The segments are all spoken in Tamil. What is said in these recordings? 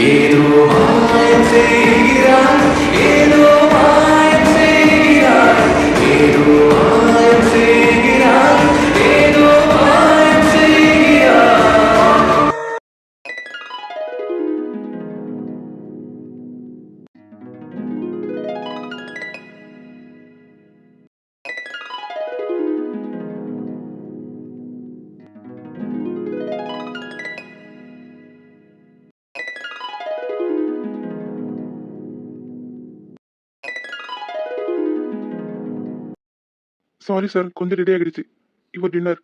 ஏதோ மாயம் செய்கிறாய், ஏதோ மாயம் செய்கிறாய், ஏதோ மாயம் செய்கிறாய், ஏதோ மாயம் செய்கிறாய். சாரி சார், கொஞ்சம் ரெடி ஆகிடுச்சு. Your dinner.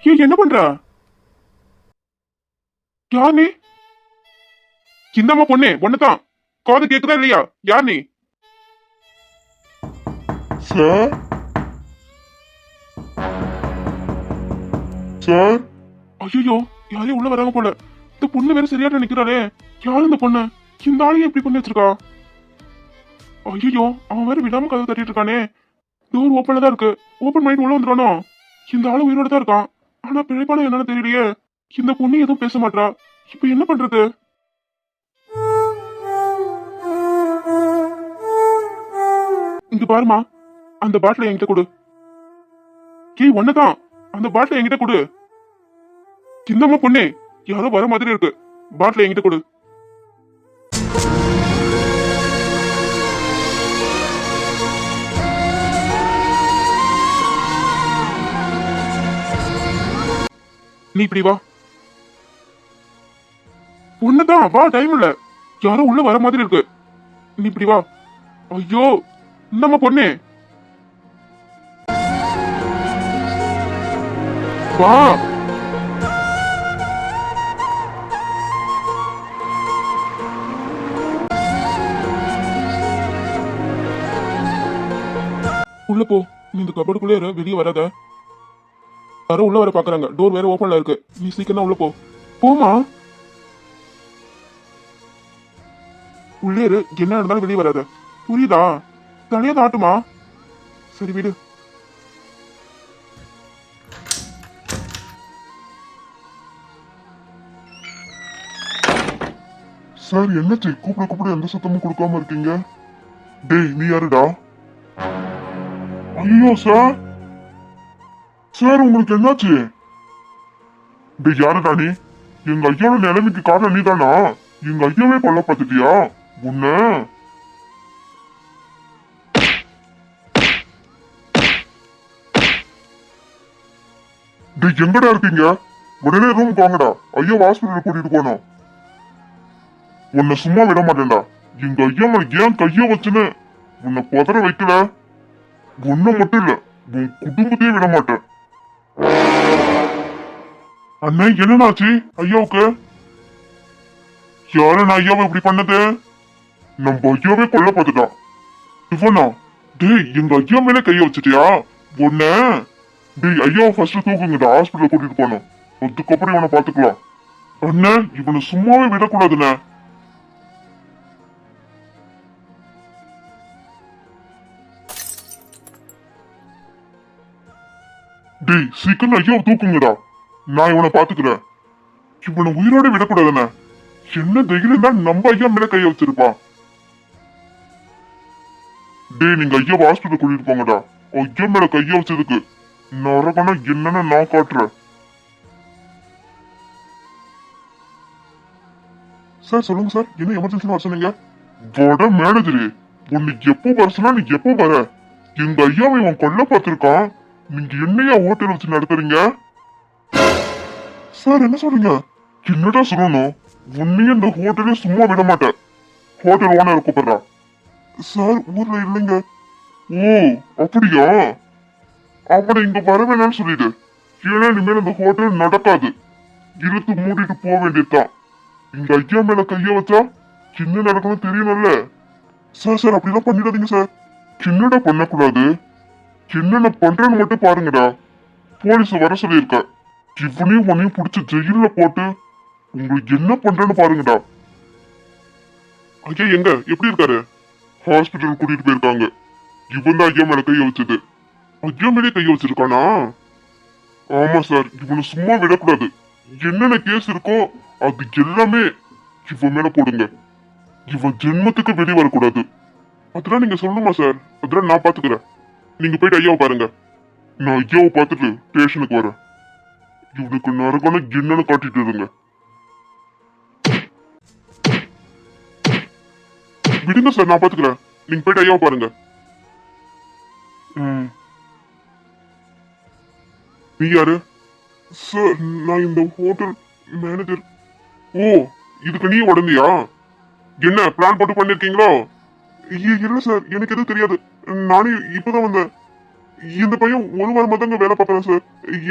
ஏய், என்ன பண்றா? யார் நீ? இந்தம்மா பொண்ணு ஒண்ணுதான். காது கேக்குதா இல்லையா? யார் நீ? சார் சார் ஐயோ, யாரையும் உள்ள வராங்க போல. இந்த பொண்ணு வேற சரியாட்ட நிக்கிறாளே. யாரு இந்த பொண்ணு? இந்த ஆளையும் எப்படி பண்ணி வச்சிருக்கா? ஐயோ, அவன் வேற விடாம கதவு தட்டிட்டு இருக்கானே. டோர் ஓப்பன்ல தான் இருக்கு. ஓப்பன் பண்ணிட்டு உள்ள வந்துடானோ? இந்த ஆளு உயிரோட தான் இருக்கான். ஆனா பிழைப்பான என்னன்னு தெரியலையே. இந்த பொண்ணு எதுவும் பேச மாட்டா. இப்ப என்ன பண்றது? இங்க பாருமா, அந்த பாட்டில என்கிட்ட கொடு. ஒண்ணுதான், அந்த பாட்டில என்கிட்ட கொடு. சின்னம்மா பொண்ணே, யாரோ வர மாதிரி இருக்கு. பாட்டில என்கிட்ட கொடு. நீ இப்படி வா. ஒண்ணுதான், வா, டைம் இல்ல. யாரோ உள்ள வர மாதிரி இருக்கு. நீ இப்படி வா. ஐயோ, நம்ம பொண்ணே, வா. உள்ள போ. நீ இந்த கபடுக்குள்ளே இரு, வெளியே வராத. யாரோ உள்ள வர பாக்குறாங்க. டோர் வேற ஓபன்ல இருக்கு. நீ சீக்கிரம் உள்ள போ. போமா. உள்ளே இரு, என்ன இருந்தாலும் வெளியே வராத. புரியுதா? தனியா தாட்டுமா. சரி விடு. சார் என்னாச்சு? கூப்பிட எந்த சத்தமும் கொடுக்காம இருக்கீங்க? டேய், நீ யாருடா? ஐயோ சார், சார் உங்களுக்கு என்னாச்சு? டேய், யாருடா நீ? எங்க ஐயாவோட நிலைமைக்கு காரணம் நீதானா? எங்க ஐயாவே கொல்ல பார்த்துட்டியா? உன்ன டேய், எங்கடா இருக்கீங்க? உடனே ரூம் வாங்கடா. ஐயோ ஹாஸ்பிட்டல் கூட்டிட்டு போனோம். உன்னை சும்மா விட மாட்டேன்டா. எங்க ஐயா மேல ஏன் கைய வச்சுன்னு உன்னை புதற வைக்கல. உன்னை மட்டும் இல்ல, உன் குடும்பத்தையே விட மாட்டேன். அண்ணா, என்னன்னாச்சு ஐயாவுக்கு? யார நான் ஐயாவை இப்படி பண்ணது? நம்ம ஐயாவே கொல்ல பார்த்துட்டான். இவனா? டேய், எங்க ஐயா மேல கைய வச்சுட்டியா? உன்ன டேய், ஐயாவை ஃபர்ஸ்ட் தூக்குங்கடா. ஹாஸ்பிட்டல் கூட்டிட்டு போனோம். அதுக்கப்புறம் இவனை பாத்துக்கலாம். அண்ணன், இவனை சும்மாவே விடக்கூடாதுண்ணே. டேய், சீக்கிரம் ஐயாவை தூக்குங்கடா. நான் இவனை பாத்துக்கிறேன். இவனை உயிரோட விடக்கூடாதுண்ணே. என்ன தைரியம் தான் நம்ம ஐயா மேல கைய வச்சிருப்பான். டேய், நீங்க ஐயா ஹாஸ்பிட்டல் கூட்டிட்டு போங்கடா. ஐயா மேல கைய வச்சதுக்கு நரகனா என்னன்னு நான் காட்டுறேன். சார் சொல்லுங்க சார், என்ன எமர்ஜென்சி வர சொன்னீங்க? வட மேனேஜரு, உன்னை எப்போ வர சொன்னா நீ எப்போ வர? எங்க ஐயாவை இவன் கொல்ல பார்த்திருக்கான். நீங்க என்னையா ஹோட்டல் வச்சு நடத்துறீங்க? சார் என்ன சொல்றீங்க? என்னடா சொல்லணும்? உன்னையும் இந்த ஹோட்டலே சும்மா விட மாட்டேன். ஹோட்டல் ஓனர் கூப்பிடுறா. சார் ஊர்ல இல்லைங்க. ஓ அப்படியா? அவனை இங்க வர வேணாம்னு சொல்லிடு. ஏன்னா இனிமேல் இந்த ஹோட்டல் நடக்காது. இழுத்து மூடிட்டு போக வேண்டியதுதான். இங்க ஐயா மேல கைய வச்சா என்ன நடக்கணும் தெரியணும்ல. சார் சார் அப்படிலாம் பண்ணிடாதீங்க சார். என்னடா பண்ணக்கூடாது? என்னென்ன பண்றேன்னு மட்டும் பாருங்கடா. போலீஸ் வர சொல்லியிருக்க. இவனையும் உன்னையும் பிடிச்சி ஜெயில போட்டு உங்களுக்கு என்ன பண்றேன்னு பாருங்கடா. ஐயா எங்க எப்படி இருக்காரு? ஹாஸ்பிட்டல் கூட்டிட்டு போயிருக்காங்க. இவன் தான் ஐயா மேல கைய வச்சது. ஐயா மேலே கைய வச்சிருக்கானா? ஆமா சார், இவனை சும்மா விடக்கூடாது. என்னென்ன கேஸ் இருக்கோ அது எல்லாமே இவன் மேல போடுங்க. இவன் ஜென்மத்துக்கு வெளியே வரக்கூடாது. அதெல்லாம் நீங்க சொல்லணுமா சார்? அதெல்லாம் நான் பாத்துக்கிறேன். நீங்க போயிட்டு ஐயாவை பாருங்க. நான் ஐயாவை பார்த்துட்டு ஸ்டேஷனுக்கு வரேன். இவனுக்கு நரகன என்னன்னு காட்டிட்டு இருங்க. விடுங்க சார், நான் பாத்துக்கிறேன். நீங்க போயிட்டு ஐயாவை பாருங்க. நீ யாரு? சார், நான் இந்த ஹோட்டல் மேனேஜர். ஓ, இதுக்கு நீ உடந்தியா? என்ன பிளான் போட்டு பண்ணிருக்கீங்களோ? இல்ல சார், எனக்கு எதுவும் தெரியாது. நானே இப்பதான் வந்தேன். இந்த பையன் ஒரு வாரமா தாங்க வேலை பார்க்கறேன் சார்.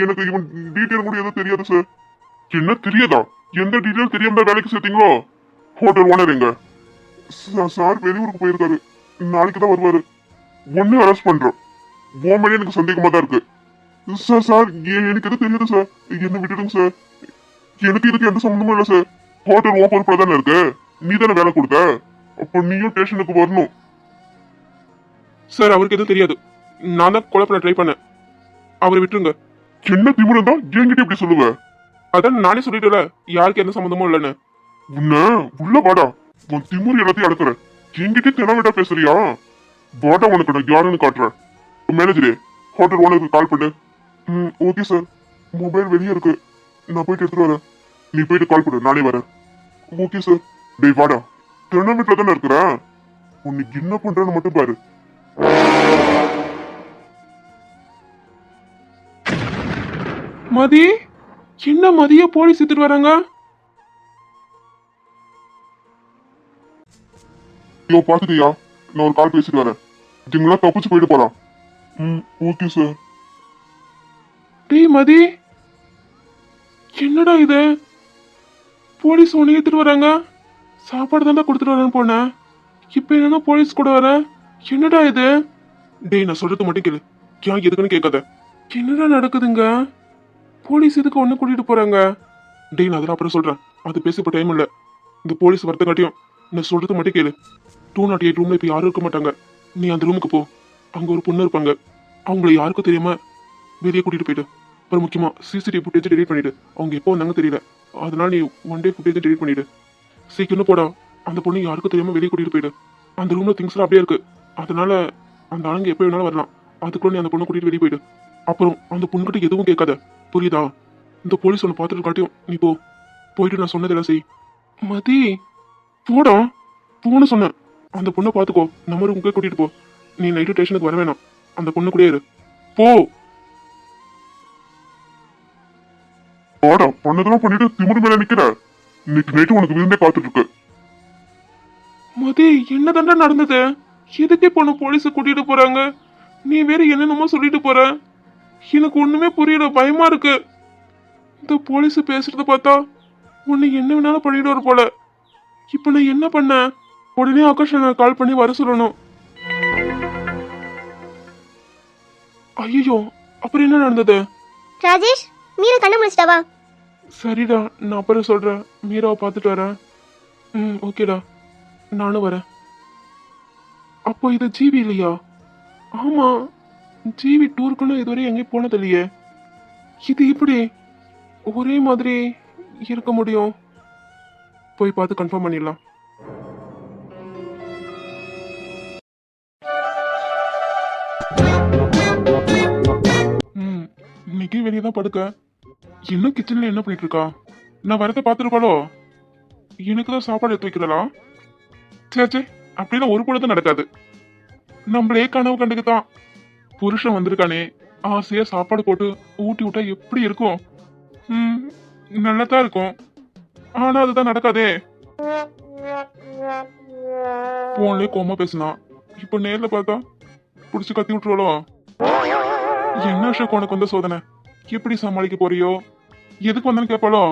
எனக்கு இவன் டீட்டெயில் கூட எதுவும் தெரியாது சார். என்ன தெரியாதா? எந்த டீட்டெயில் தெரியாம தான் வேலைக்கு சேர்த்தீங்களோ? ஹோட்டல் ஓனர் எங்க? சார் வெளியூருக்கு போயிருக்காரு. நாளைக்கு தான் வருவாரு. ஒன்னு அரெஸ்ட் பண்றோம். உன் மேலே எனக்கு சந்தேகமா தான் இருக்கு. சார் எனக்கு எதுவும் தெரியாது சார். என்ன விட்டுடுங்க சார். எனக்கு இதுக்கு எந்த சம்பந்தமும் இல்லை சார். ஹோட்டல் உன் பொறுப்புல தானே இருக்கு. நீ தானே வேலை கொடுத்த. அப்ப நீயும் ஸ்டேஷனுக்கு வரணும். சார் அவருக்கு எதுவும் தெரியாது. நான் தான் கொலை பண்ண ட்ரை பண்ணேன். அவரை விட்டுருங்க. என்ன திமிரம் தான் என்கிட்ட இப்படி சொல்லுவ? அதான் நானே சொல்லிட்டேல, யாருக்கு எந்த சம்மந்தமும் இல்லைன்னு. உன்ன உள்ள வாடா. உன் திமிரு எல்லாத்தையும் அடக்குறேன். என்கிட்ட தெனவிட்டா பேசுறியா? வாடா, உனக்கு நான் யாருன்னு காட்டுறேன். மேனேஜரே, ஹோட்டல் ஓனருக்கு கால் பண்ணு. Okay sir. மொபைல் வெளியே இருக்கு. நான் போயிட்டு எடுத்துட்டு வரேன். நீ போயிட்டு கால் பண்ணு, நானே வரேன். Okay sir. டேய் வாடா, தெனவிட்டில் தானே இருக்கிற. உன்னைக்கு என்ன பண்றேன்னு மட்டும் பாரு. மதி, என்ன மதிய போலீஸ் எடுத்துட்டு வராங்க? ஐயோ பாத்துட்டியா? நான் ஒரு கால் பேசிட்டு வரேன். நீங்களா தப்பிச்சு போயிட்டு போலாம். Okay sir. டேய் மதி, என்னடா இது? போலீஸ் உன்னை எடுத்துட்டு வராங்க. சாப்பாடு தான் கொடுத்துட்டு வரேன்னு போனேன். இப்ப என்னன்னா போலீஸ் கூட வர. என்னடா இது? டேய் நான் சொல்றது மட்டும் கேளு. ஏன் எதுக்குன்னு கேட்காத. என்னடா நடக்குதுங்க? போலீஸ் எதுக்கு ஒண்ணு கூட்டிட்டு போறாங்க? டேய் நான் அதெல்லாம் அப்புறம் சொல்றேன். அது பேச இப்ப டைம் இல்ல. இந்த போலீஸ் வரத காட்டியும் நான் சொல்றது மட்டும் கேளு. 208 ரூம்ல இப்ப யாரும் இருக்க மாட்டாங்க. நீ அந்த ரூமுக்கு போ. அங்க ஒரு பொண்ணு இருப்பாங்க. அவங்கள யாருக்கும் தெரியாம வெளியே கூட்டிட்டு போயிட்டு, அப்புறம் முக்கியமா சிசிடிவி ஃபுட்டேஜ் டெலிட் பண்ணிடு. அவங்க எப்போ வந்தாங்க தெரியல. அதனால நீ ஒன் டே ஃபுட்டேஜ் டெலிட் பண்ணிடு. சீக்கிரம் போடா. அந்த பொண்ணு யாருக்கும் தெரியாம வெளியே கூட்டிட்டு போயிடு. அந்த ரூம்ல திங்ஸ் அப்படியே இருக்கு. அதனால அந்த ஆளுங்க எப்போ வேணாலும் வரலாம். அதுக்குள்ள நீ அந்த பொண்ணை கூட்டிட்டு வெளியே போயிடு. அப்புறம் அந்த பொண்ணுகிட்ட எதுவும் கேட்காத, புரியுதா? இந்த போலீஸ் ஒன்று பார்த்துட்டு காட்டியும் நீ போ. போயிட்டு நான் சொன்னதெல்லாம் செய். மதி, போடா. போன்னு சொன்னேன். அந்த பொண்ணை பார்த்துக்கோ. நம்ம ரூமுக்கே கூட்டிட்டு போ. நீ நைட்டு ஸ்டேஷனுக்கு வர வேணாம். அந்த பொண்ணு கூட இரு. போ. வாடா, பண்ணதெல்லாம் பண்ணிட்டு திமிரு மேல நிக்கிற. இன்னைக்கு நைட்டு உனக்கு விருந்தே காத்துட்டு இருக்கு. மதி, என்னதாண்டா நடந்தது? எதுக்கு பொண்ணு போலீஸை கூட்டிட்டு போறாங்க? நீ வேற என்னென்னமோ சொல்லிட்டு போற. எனக்கு ஒண்ணுமே புரியல, பயமா இருக்கு. இந்த போலீஸ் பேசுறத பார்த்தா உன்னை என்ன வேணாலும் பண்ணிடுவாரு போல. இப்ப நான் என்ன பண்ண? உடனே ஆகாஷ் கால் பண்ணி வர சொல்லணும். ஐயோ, அப்புறம் என்ன நடந்தது? ராஜேஷ், மீரா கண்ணு முடிச்சிட்டாவா? சரிடா, நான் அப்புறம் சொல்றேன். மீராவை பார்த்துட்டு வரேன். ஓகேடா, நானும் வரேன். அப்போ இது ஜீவி இல்லையா? ஆமா, ஜீவி டூருக்குன்னு இதுவரை எங்கேயும் போனது இல்லையே. இது இப்படி ஒரே மாதிரி இருக்க முடியும்? போய் பார்த்து கன்ஃபார்ம் பண்ணிடலாம். இன்னைக்கு வெளியே தான் படுக்க. இன்னும் கிச்சன்ல என்ன பண்ணிட்டு இருக்கா? நான் வரத பார்த்துருப்பாளோ? எனக்கு தான் சாப்பாடு எடுத்து வைக்கிறதா? சே, அப்படின்னா ஒரு பொழுது நடக்காது. நம்மளே கனவு கண்டுக்குதான். புருஷன் வந்திருக்கானே, ஆசையா சாப்பாடு போட்டு ஊட்டி விட்டா எப்படி இருக்கும்? நல்லதான் இருக்கும். ஆனா அதுதான் நடக்காதே. போன்லயே கோமா பேசினா, இப்ப நேர்ல பார்த்தா புடிச்சு கத்தி விட்டுருவாளோ? என்ன அசோக் உனக்கு வந்த சோதனை? எப்படி சமாளிக்க போறியோ? எதுக்கு வந்தான்னு கேட்பாளோ?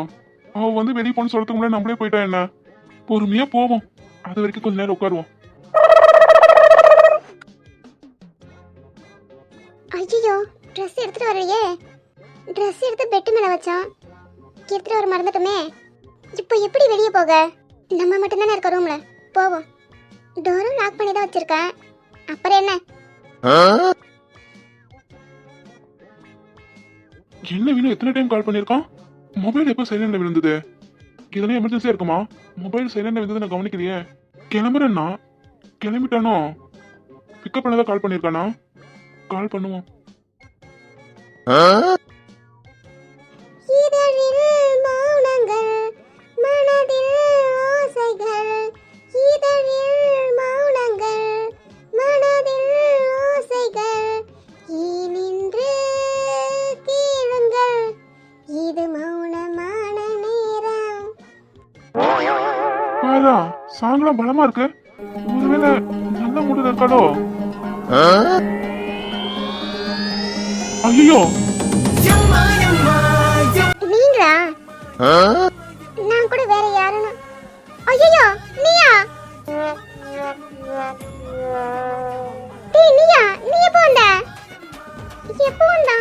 அவ வந்து வெளியே போன்னு சொல்றதுக்கு முன்னாடி நம்மளே போயிட்டா என்ன? பொறுமையா போவோம். அது வரைக்கும் கொஞ்ச நேரம் உட்காருவோம். ஐயோ, ட்ரெஸ் எடுத்துட்டு வரலையே. ட்ரெஸ் எடுத்து பெட் மேல வச்சான். எடுத்துட்டு வர மறந்துட்டோமே. இப்போ எப்படி வெளியே போக? நம்ம மட்டும் தானே இருக்க ரூம்ல. போவோம். டோரும் லாக் பண்ணி தான் வச்சிருக்கேன். அப்புறம் என்ன? என்ன வீணு எத்தனை டைம் கால் பண்ணிருக்கான்? மொபைல் எப்போ சைலண்ட்ல விழுந்தது? இதெல்லாம் எமர்ஜென்சியா இருக்குமா? மொபைல் சைலண்ட்ல விழுந்தது நான் கவனிக்கலையே. கிளம்புறேன்னா கிளம்பிட்டானோ? பிக்கப் பண்ணதான் கால் பண்ணிருக்கானா? கால் பண்ணுவோம். இதழில் மௌனங்கள், மனதில் ஓசைகள். இதழில் மௌனங்கள், மனதில் ஓசைகள். ஈனின்று கேளுங்கள், இது மௌனமான நேரம். பாரா சாங்கெல்லாம் பலமா இருக்கு. ஒருவேளை நல்ல மூடுல இருக்காளோ? ஐயோ நீங்களா? நான் கூட வேற யாருன்னு. ஐயோ நீயா? டேய் நீயா? நீ எப்போ வந்த? எப்போ வந்தா?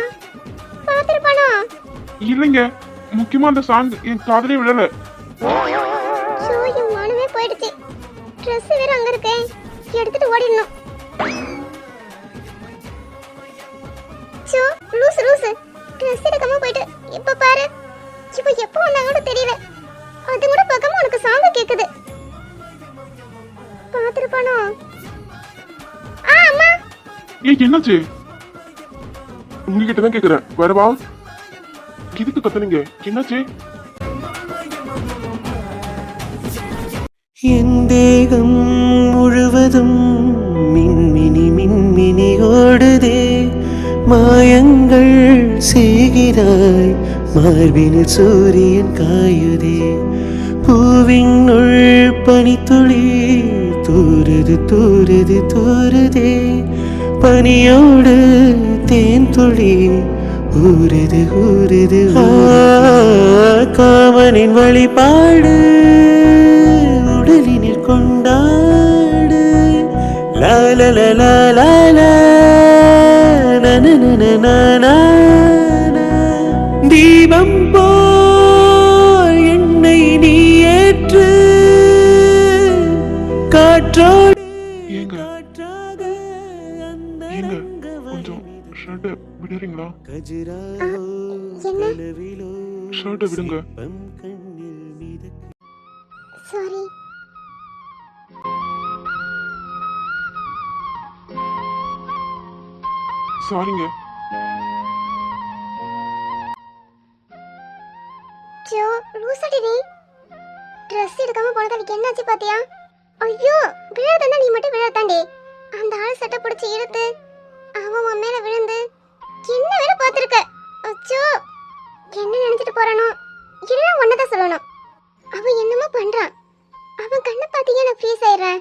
பாத்திருப்பானோ? இல்லைங்க, முக்கியமா அந்த சாங் என் காதலே விழல. சோ என் மனமே போயிடுச்சு. ட்ரெஸ் வேற அங்க இருக்கே, எடுத்துட்டு ஓடிடணும். சோ லூசு ட்ரெஸ் எடுக்காம போயிட்டு இப்ப பாரு. இப்போ எப்போ வந்தாங்கன்னு தெரியல. அது கூட பக்கமா உனக்கு சாங்க கேக்குது. பாத்திருப்பானோ? அம்மா. ஏய் என்னாச்சு? உங்ககிட்ட தான் கேக்குறேன். வரவா? இதுக்கு கத்துனீங்க, என்னாச்சு? என் தேகம் முழுவதும் மின்மினி ஓடுதே, மாயங்கள் செய்கிறாய், மார்பினில் சூரியன் காயுதே, பூவினுள் பனித்துளி தூறுதே, பனியோடு தேன் துளி ஊறுது காமனின் வழிபாடு உடலினில் கொண்டாடு தீபம் போல் என்னை நீ ஏற்று காற்றோடு ஏங்க கொஞ்சம் ஷர்ட் விடுறீங்களா? ஷர்ட் விடுங்க. சாரி. சாரிங்க. ஜோ லூசாடி நீ. ட்ரெஸ் எடுக்காம போனதுக்கு என்னாச்சு பாத்தியா? ஐயோ விழாதா நீ மட்டும் விழாதாண்டி. அந்த ஆள் சட்டை பிடிச்சி இழுத்து அவன் உன் மேல விழுந்து என்ன வேற பாத்துருக்க. அச்சோ என்ன நினைச்சிட்டு போறானோ? எல்லாம் ஒன்னதான் சொல்லணும். அவன் என்னமோ பண்றான். அவன் கண்ணை பாத்தீங்க நான் ஃப்ரீஸ் ஆயிடுறேன்.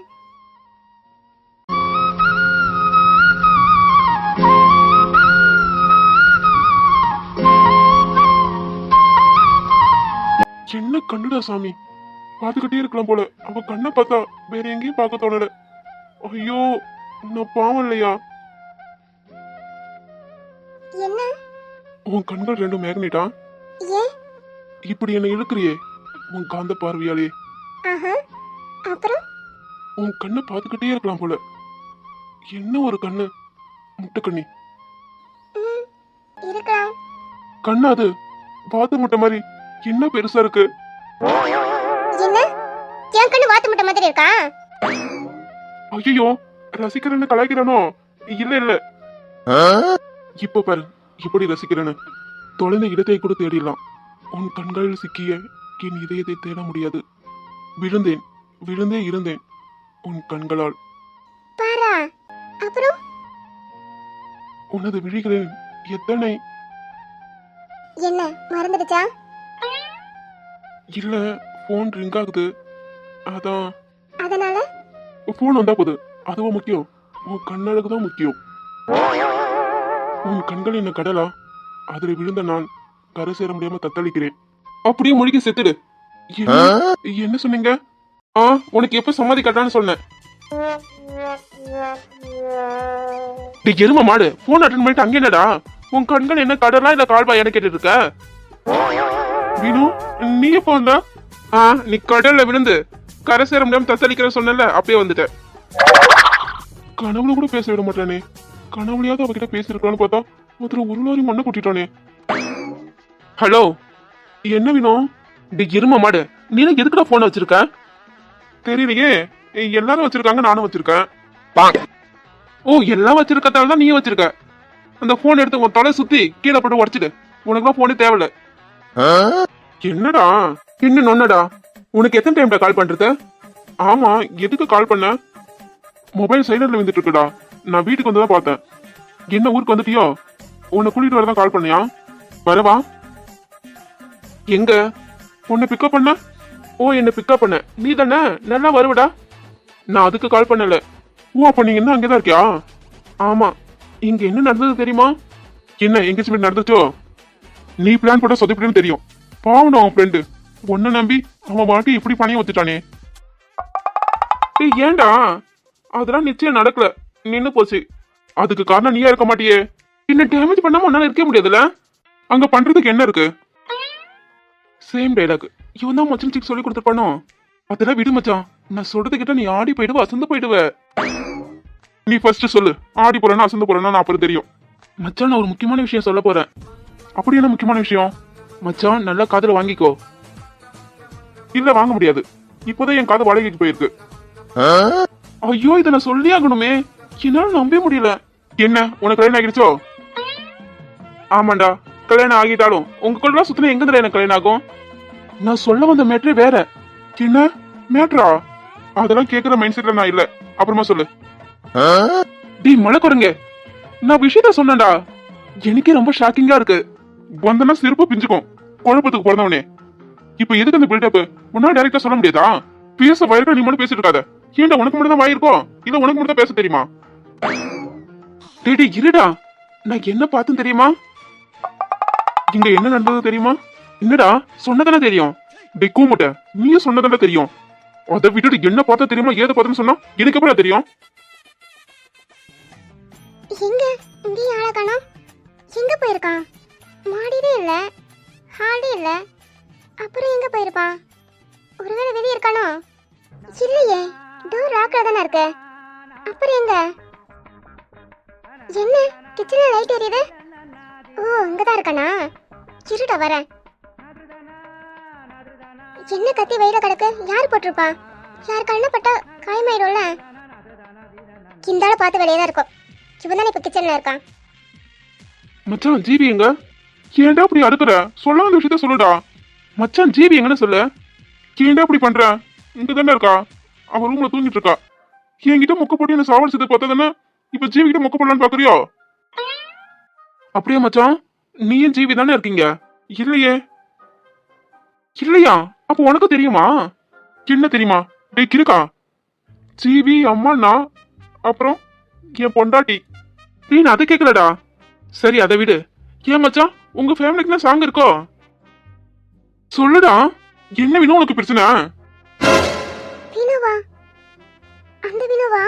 என்ன கண்ணுடா சாமி, பாத்துக்கிட்டே இருக்கலாம் போல. அவ கண்ணை பார்த்தா வேற எங்கேயும் பார்க்க தோணல. ஐயோ நான் பாவம் இல்லையா? என்ன? உன் கண்கள் ரெண்டும் மேக்னெட்டா? ஏன் இப்படி என்ன இழுக்கிறியே உன் காந்த பார்வையாலே. அப்புறம் உன் கண்ணை பார்த்துக்கிட்டே இருக்கலாம் போல. என்ன ஒரு கண்ணு, முட்டை கண்ணி. இருக்கலாம். கண்ணு அது வாத்து முட்டை மாதிரி என்ன பெருசா இருக்கு. என்ன என் கண்ணு வாத்து முட்டை மாதிரி இருக்கா? ஐயோ ரசிக்கிறேன்னு கலாய்க்கிறானோ? இல்ல இப்ப பாரு எப்படி ரசிக்கிறேன்னு. தொலைந்த இடத்தை கூட தேடிடலாம். உன் கண்களில் சிக்கிய என் இதயத்தை தேட முடியாது. விழுந்தே இருந்தேன் உன் கண்களால். பாரா. அப்புறம் உனது விழிகளில் எத்தனை. என்ன மறந்துடுச்சா? இல்ல போன் ரிங் ஆகுது அதான். அதனால போன் வந்தா போது, அதுவும் முக்கியம். உன் கண்ணழகு தான் முக்கியம். உன் கண்கள் என்ன கடலா? அதில் விழுந்த நான் கரை சேர முடியாம தத்தளிக்கிறேன். அப்படியே மொழிக்கு செத்துடு. என்ன சொன்னீங்க? உனக்கு எப்ப சமாதி கட்டான்னு சொன்னேன். எரும மாடு போன் அட்டன் பண்ணிட்டு அங்க என்னடா? உன் கண்கள் என்ன கடலா இல்ல கால்பா என்ன கேட்டு இருக்க? வீணு நீ எப்போ வந்தா? நீ கடல்ல விழுந்து கரை சேர முடியாம தத்தளிக்கிற சொன்னல, அப்பயே வந்துட்டேன். கனவுல கூட பேச விட மாட்டானே. கனவுலையாவது அவகிட்ட பேசிருக்கலாம்னு பார்த்தா ஒருத்தர் ஒரு லாரி மண்ணை கொட்டிட்டானே. ஹலோ, என்ன வேணும்? இரும மாடு, நீ எதுக்குடா போன வச்சிருக்க? தெரியலையே, எல்லாரும் வச்சிருக்காங்க, நானும் வச்சிருக்கேன். ஓ, எல்லாம் வச்சிருக்கதால தான் நீ வச்சிருக்க. அந்த போன் எடுத்து உன் தலை சுத்தி கீழே போட்டு உடச்சிடு. உனக்குலாம் போனே தேவையில்ல. என்னடா இன்னும் நொன்னடா? உனக்கு எத்தனை டைம்டா கால் பண்றது? ஆமா, எதுக்கு கால் பண்ண? மொபைல் சைலண்ட்ல வந்துட்டு இருக்குடா. நான் வீட்டுக்கு வந்து தான் பார்த்தேன். என்ன ஊருக்கு வந்துட்டியோ? உன்னை கூட்டிட்டு வரதான் கால் பண்ணியா? வரவா? எங்க உன்னை பிக்கப் பண்ண? ஓ, என்ன பிக்கப் பண்ண நீ தானே? நல்லா வருவடா. நான் அதுக்கு கால் பண்ணல. ஓ, அப்ப நீங்க என்ன அங்கேதான் இருக்கியா? ஆமா. இங்க என்ன நடந்தது தெரியுமா? என்ன எங்கேஜ்மெண்ட் நடந்துச்சோ? நீ பிளான் போட்ட சொதப்பிடுன்னு தெரியும். பாவம் அவன் ஃப்ரெண்டு உன்னை நம்பி அவன் வாழ்க்கை இப்படி பணிய வச்சுட்டானே. ஏன்டா? அதெல்லாம் நிச்சயம் நடக்கல, நின்னு போச்சு. அதுக்கு காரணம் நீயா இருக்க மாட்டியே. என்ன டேமேஜ் பண்ணாம உன்னால இருக்க முடியாதுல்ல? அங்க பண்றதுக்கு என்ன இருக்கு? சேம் டைலாக் இவன் தான் மச்சன் சிக் சொல்லி கொடுத்துருப்பானோ. அதெல்லாம் விடு மச்சான். நான் சொல்றது கிட்ட நீ ஆடி போயிடுவ, அசந்து போயிடுவ. நீ ஃபர்ஸ்ட் சொல்லு. ஆடி போறேன்னா அசந்து போறேன்னா நான் அப்புறம் தெரியும். மச்சான், நான் ஒரு முக்கியமான விஷயம் சொல்ல போறேன். அப்படி என்ன முக்கியமான விஷயம்? மச்சான், நல்லா காதுல வாங்கிக்கோ. இல்ல, வாங்க முடியாது. இப்போதான் என் காது வாடகைக்கு போயிருக்கு. ஐயோ, இதை நான் சொல்லி ஆகணுமே. என்னால நம்பவே முடியல. என்ன, உனக்கு கல்யாணம் ஆகிடுச்சோ? ஆமாண்டா, கல்யாணம் ஆகிட்டாலும் உங்க கூட சுத்தின எங்க எனக்கு கல்யாணம் ஆகும்? நான் சொல்ல வந்த மேட்ரே வேற. என்ன மேட்ரா? அதெல்லாம் கேக்குற மைண்ட் செட்ல நான் இல்ல. அப்புறமா சொல்லு. டி மழை குறைங்க, நான் விஷயத்த சொன்னேன்டா. எனக்கே ரொம்ப ஷாக்கிங்கா இருக்கு. வந்தனா சிறப்பு பிஞ்சுக்கும். குழப்பத்துக்கு பிறந்தவனே. இப்ப எதுக்கு அந்த பில்டப்? உன்னால டைரக்டா சொல்ல முடியாதா? பேச வயற்கா நீ மட்டும் பேசிட்டு இருக்காத. ஏன்டா, உனக்கு மட்டும் தான் வாயிருக்கோ இல்ல உனக்கு மட்டும் தான் பேச தெரியுமா? டேடி இருடா, நான் என்ன பார்த்தேன் தெரியுமா? இங்க என்ன நடந்தது தெரியுமா? என்னடா, சொன்னதானே தெரியும். டே கூமுட்ட, நீயும் சொன்னதானே தெரியும். அதை விட்டுட்டு என்ன பார்த்தா தெரியுமா, ஏதை பார்த்தேன்னு சொன்னா எனக்கு எப்படி தெரியும்? எங்க இங்கேயும் ஆளை காணோம். எங்க போயிருக்கான்? மாடியிலே இல்ல, ஹாலே இல்ல. அப்புறம் எங்க போயிருப்பான்? ஒருவேளை வெளியே இருக்கானோ? இல்லையே, டோர் லாக்ல தானே இருக்கு. அப்புறம் எங்க? என்ன கிச்சன்ல லைட் எரியுது? ஓ, இங்கதான் இருக்கானா? இருடா வரேன். என்ன கத்தி வயிற கிடக்கு? யார் போட்டிருப்பா? யார் கண்ணப்பட்டா காயமாயிடும்ல. இந்த பார்த்து வெளியே தான் இருக்கும். இவன் தானே இப்ப கிச்சன்ல இருக்கான். மச்சான், ஜிபி எங்க? ஏன்டா அப்படி அடுக்குற? சொல்ல வந்த விஷயத்த சொல்லுடா. மச்சான், ஜிபி எங்கன்னு சொல்லு. ஏன்டா அப்படி பண்ற? இங்க தானே இருக்கா. அவ ரூம்ல தூங்கிட்டு இருக்கா. என்கிட்ட மொக்க போட்டு என்ன சாவடிச்சது பார்த்தா தானே இப்ப ஜிவி கிட்ட மொக்க போடலான்னு பாக்குறியோ? அப்படியே மச்சான், நீயும் ஜிவி தானே இருக்கீங்க? இல்லையே. இல்லையா? அப்ப உனக்கு தெரியுமா? என்ன தெரியுமா? டேய் கிறுக்கா, ஜிவி அம்மா நான், அப்புறம் என் பொண்டாட்டி. நீ அதை கேட்கலடா. சரி, அதை விடு. ஏன் மச்சான், உங்க ஃபேமிலிக்கு சாங் இருக்கோ? சொல்லுடா, என்ன வேணும் உனக்கு பிரச்சனை? வினோவா? அந்த வினோவா?